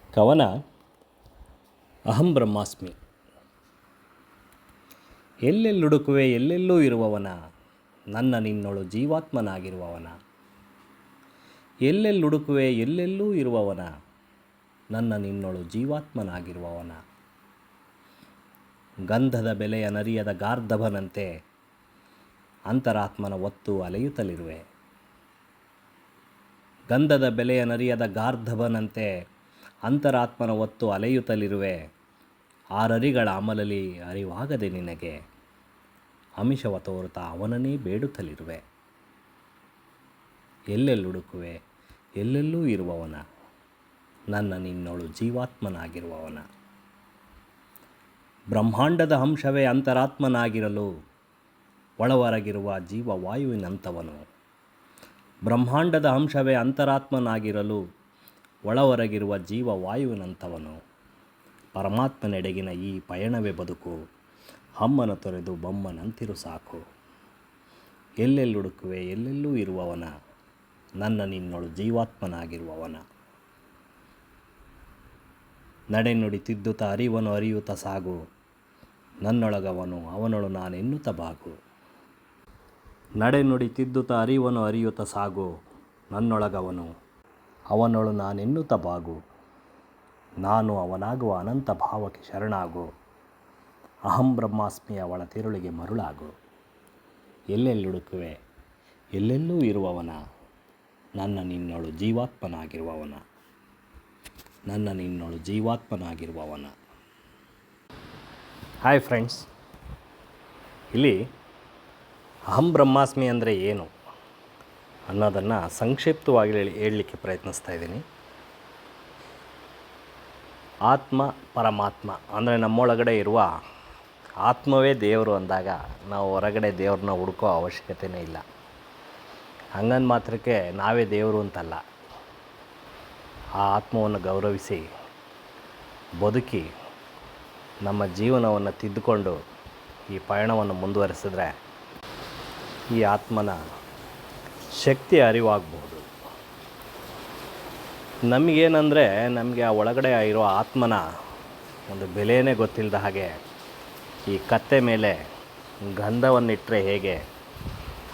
ಕವನ ಅಹಂ ಬ್ರಹ್ಮಾಸ್ಮಿ. ಎಲ್ಲೆಲ್ಲುಡುಕುವೆ ಎಲ್ಲೆಲ್ಲೂ ಇರುವವನ, ನನ್ನ ನಿನ್ನೊಳು ಜೀವಾತ್ಮನಾಗಿರುವವನ. ಎಲ್ಲೆಲ್ಲುಡುಕುವೆ ಎಲ್ಲೆಲ್ಲೂ ಇರುವವನ, ನನ್ನ ನಿನ್ನೊಳು ಜೀವಾತ್ಮನಾಗಿರುವವನ. ಗಂಧದ ಬೆಲೆಯ ನರಿಯದ ಗಾರ್ಧಬನಂತೆ ಅಂತರಾತ್ಮನ ಒತ್ತು ಅಲೆಯುತ್ತಲಿರುವೆ. ಗಂಧದ ಬೆಲೆಯ ನರಿಯದ ಗಾರ್ಧಬನಂತೆ ಅಂತರಾತ್ಮನ ಒತ್ತು ಅಲೆಯುತ್ತಲಿರುವೆ. ಆರರಿಗಳ ಅಮಲಲಿ ಅರಿವಾಗದೆ ನಿನಗೆ ಅಮಿಷವ ತೋರುತ್ತಾ ಅವನನ್ನೇ ಬೇಡುತ್ತಲಿರುವೆ. ಎಲ್ಲೆಲ್ಲುಡುಕುವೆ ಎಲ್ಲೆಲ್ಲೂ ಇರುವವನ, ನನ್ನ ನಿನ್ನೊಳು ಜೀವಾತ್ಮನಾಗಿರುವವನ. ಬ್ರಹ್ಮಾಂಡದ ಅಂಶವೇ ಅಂತರಾತ್ಮನಾಗಿರಲು ಒಳಹೊರಗಿರುವ ಜೀವವಾಯುವಿನಂಥವನು. ಬ್ರಹ್ಮಾಂಡದ ಅಂಶವೇ ಅಂತರಾತ್ಮನಾಗಿರಲು ಒಳಹೊರಗಿರುವ ಜೀವವಾಯುವಿನಂಥವನು. ಪರಮಾತ್ಮನೆಡೆಗಿನ ಈ ಪಯಣವೇ ಬದುಕು, ಹಮ್ಮನ ತೊರೆದು ಬೊಮ್ಮನಂತಿರು ಸಾಕು. ಎಲ್ಲೆಲ್ಲುಡುಕುವೆ ಎಲ್ಲೆಲ್ಲೂ ಇರುವವನ, ನನ್ನ ನಿನ್ನೊಳು ಜೀವಾತ್ಮನಾಗಿರುವವನ. ನಡೆನುಡಿ ತಿದ್ದುತ್ತ ಅರಿವನು ಅರಿಯುತ್ತ ಸಾಗು, ನನ್ನೊಳಗವನು ಅವನೊಳು ನಾನೆನ್ನುತ್ತ ಬಾಗು. ನಡೆನುಡಿ ತಿದ್ದುತ್ತ ಅರಿವನು ಅರಿಯುತ್ತ ಸಾಗು, ನನ್ನೊಳಗವನು ಅವನೊಳು ನಾನೆನ್ನುತ್ತ ಬಾಗು. ನಾನು ಅವನಾಗುವ ಅನಂತ ಭಾವಕ್ಕೆ ಶರಣಾಗು, ಅಹಂ ಬ್ರಹ್ಮಾಸ್ಮಿಯ ಒಳ ತಿರುಳಿಗೆ ಮರುಳಾಗು. ಎಲ್ಲೆಲ್ಲುಡುಕುವೆ ಎಲ್ಲೆಲ್ಲೂ ಇರುವವನ, ನನ್ನ ನಿನ್ನೊಳು ಜೀವಾತ್ಮನಾಗಿರುವವನ. ನನ್ನ ನಿನ್ನೊಳು ಜೀವಾತ್ಮನಾಗಿರುವವನ. ಹಾಯ್ ಫ್ರೆಂಡ್ಸ್, ಇಲ್ಲಿ ಅಹಂ ಬ್ರಹ್ಮಾಸ್ಮಿ ಅಂದರೆ ಏನು ಅನ್ನೋದನ್ನು ಸಂಕ್ಷಿಪ್ತವಾಗಿ ಹೇಳಲಿಕ್ಕೆ ಪ್ರಯತ್ನಿಸ್ತಾ ಇದ್ದೀನಿ. ಆತ್ಮ ಪರಮಾತ್ಮ ಅಂದರೆ ನಮ್ಮೊಳಗಡೆ ಇರುವ ಆತ್ಮವೇ ದೇವರು ಅಂದಾಗ ನಾವು ಹೊರಗಡೆ ದೇವ್ರನ್ನ ಹುಡುಕೋ ಅವಶ್ಯಕತೆಯೇ ಇಲ್ಲ. ಹಂಗಂದ ಮಾತ್ರಕ್ಕೆ ನಾವೇ ದೇವರು ಅಂತಲ್ಲ. ಆ ಆತ್ಮವನ್ನು ಗೌರವಿಸಿ ಬದುಕಿ ನಮ್ಮ ಜೀವನವನ್ನು ತಿದ್ದುಕೊಂಡು ಈ ಪಯಣವನ್ನು ಮುಂದುವರಿಸಿದ್ರೆ ಈ ಆತ್ಮನ ಶಕ್ತಿ ಅರಿವಾಗ್ಬೋದು. ನಮಗೇನೆಂದರೆ ನಮಗೆ ಆ ಒಳಗಡೆ ಇರೋ ಆತ್ಮನ ಒಂದು ಬೆಲೆಯೇ ಗೊತ್ತಿಲ್ಲದ ಹಾಗೆ ಈ ಕತ್ತೆ ಮೇಲೆ ಗಂಧವನ್ನಿಟ್ಟರೆ ಹೇಗೆ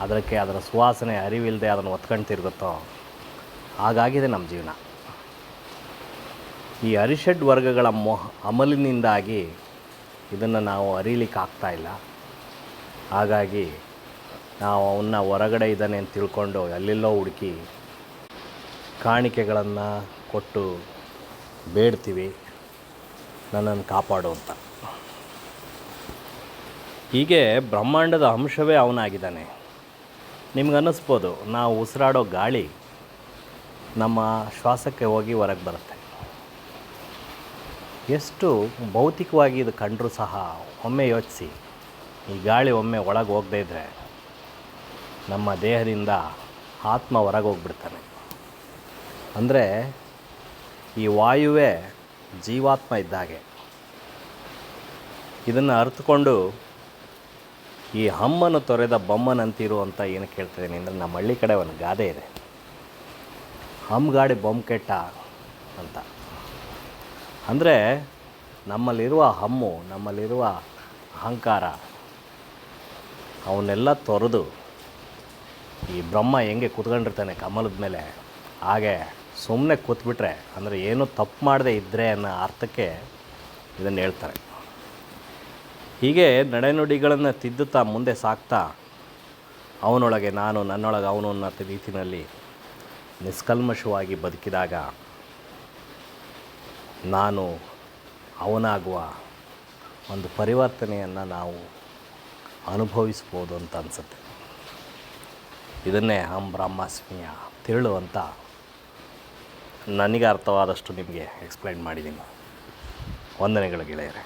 ಅದಕ್ಕೆ ಅದರ ಸುವಾಸನೆ ಅರಿವಿಲ್ಲದೆ ಅದನ್ನು ಒತ್ಕೊಂಡು ತಿರುಗುತ್ತೋ ಹಾಗಾಗಿದೆ ನಮ್ಮ ಜೀವನ. ಈ ಅರಿಷಡ್ ವರ್ಗಗಳ ಅಮಲಿನಿಂದಾಗಿ ಇದನ್ನು ನಾವು ಅರಿಲಿಕ್ಕೆ ಆಗ್ತಾಯಿಲ್ಲ. ಹಾಗಾಗಿ ನಾವು ಅವನ್ನ ಹೊರಗಡೆ ಇದ್ದಾನೆ ಅಂತ ತಿಳ್ಕೊಂಡು ಎಲ್ಲೆಲ್ಲೋ ಹುಡುಕಿ ಕಾಣಿಕೆಗಳನ್ನು ಕೊಟ್ಟು ಬೇಡ್ತೀವಿ, ನನ್ನನ್ನು ಕಾಪಾಡು ಅಂತ. ಹೀಗೆ ಬ್ರಹ್ಮಾಂಡದ ಅಂಶವೇ ಅವನಾಗಿದ್ದಾನೆ. ನಿಮ್ಗೆ ಅನ್ನಿಸ್ಬೋದು ನಾವು ಉಸಿರಾಡೋ ಗಾಳಿ ನಮ್ಮ ಶ್ವಾಸಕ್ಕೆ ಹೋಗಿ ಹೊರಗೆ ಬರುತ್ತೆ. ಎಷ್ಟು ಭೌತಿಕವಾಗಿ ಇದು ಕಂಡರೂ ಸಹ ಒಮ್ಮೆ ಯೋಚಿಸಿ, ಈ ಗಾಳಿ ಒಮ್ಮೆ ಒಳಗೆ ಹೋಗದೇ ಇದ್ದರೆ ನಮ್ಮ ದೇಹದಿಂದ ಆತ್ಮ ಹೊರಗೆ ಹೋಗ್ಬಿಡ್ತಾನೆ. ಅಂದರೆ ಈ ವಾಯುವೇ ಜೀವಾತ್ಮ ಇದ್ದಾಗೆ. ಇದನ್ನು ಅರ್ಥಕೊಂಡು ಈ ಹಮ್ಮನ್ನು ತೊರೆದ ಬೊಮ್ಮನಂತಿರು ಅಂತ ಏನು ಕೇಳ್ತಿದ್ದೀನಿ ಅಂದರೆ, ನಮ್ಮ ಹಳ್ಳಿ ಕಡೆ ಒಂದು ಗಾದೆ ಇದೆ, ಹಮ್ಗಾಡಿ ಬೊಮ್ಮ ಕೆಟ್ಟ ಅಂತ. ಅಂದರೆ ನಮ್ಮಲ್ಲಿರುವ ಹಮ್ಮು, ನಮ್ಮಲ್ಲಿರುವ ಅಹಂಕಾರ ಅವನ್ನೆಲ್ಲ ತೊರೆದು ಈ ಬ್ರಹ್ಮ ಹೆಂಗೆ ಕೂತ್ಕೊಂಡಿರ್ತಾನೆ ಕಮಲದ ಮೇಲೆ, ಹಾಗೆ ಸುಮ್ಮನೆ ಕೂತ್ಬಿಟ್ರೆ, ಅಂದರೆ ಏನೂ ತಪ್ಪು ಮಾಡದೇ ಇದ್ದರೆ ಅನ್ನೋ ಅರ್ಥಕ್ಕೆ ಇದನ್ನು ಹೇಳ್ತಾರೆ. ಹೀಗೆ ನಡೆನುಡಿಗಳನ್ನು ತಿದ್ದುತ್ತಾ ಮುಂದೆ ಸಾಕ್ತಾ ಅವನೊಳಗೆ ನಾನು ನನ್ನೊಳಗೆ ಅವನು ಅನ್ನೋ ರೀತಿಯಲ್ಲಿ ನಿಷ್ಕಲ್ಮಶವಾಗಿ ಬದುಕಿದಾಗ ನಾನು ಅವನಾಗುವ ಒಂದು ಪರಿವರ್ತನೆಯನ್ನು ನಾವು ಅನುಭವಿಸ್ಬೋದು ಅಂತ ಅನಿಸುತ್ತೆ. ಇದನ್ನೇ ಅಹಂ ಬ್ರಹ್ಮಾಸ್ಮಿಯ ತಿರುಳು ಅಂತ ನನಗೆ ಅರ್ಥವಾದಷ್ಟು ನಿಮಗೆ ಎಕ್ಸ್ಪ್ಲೈನ್ ಮಾಡಿದ್ದೀನಿ. ವಂದನೆಗಳು ಗೆಳೆಯರೆ.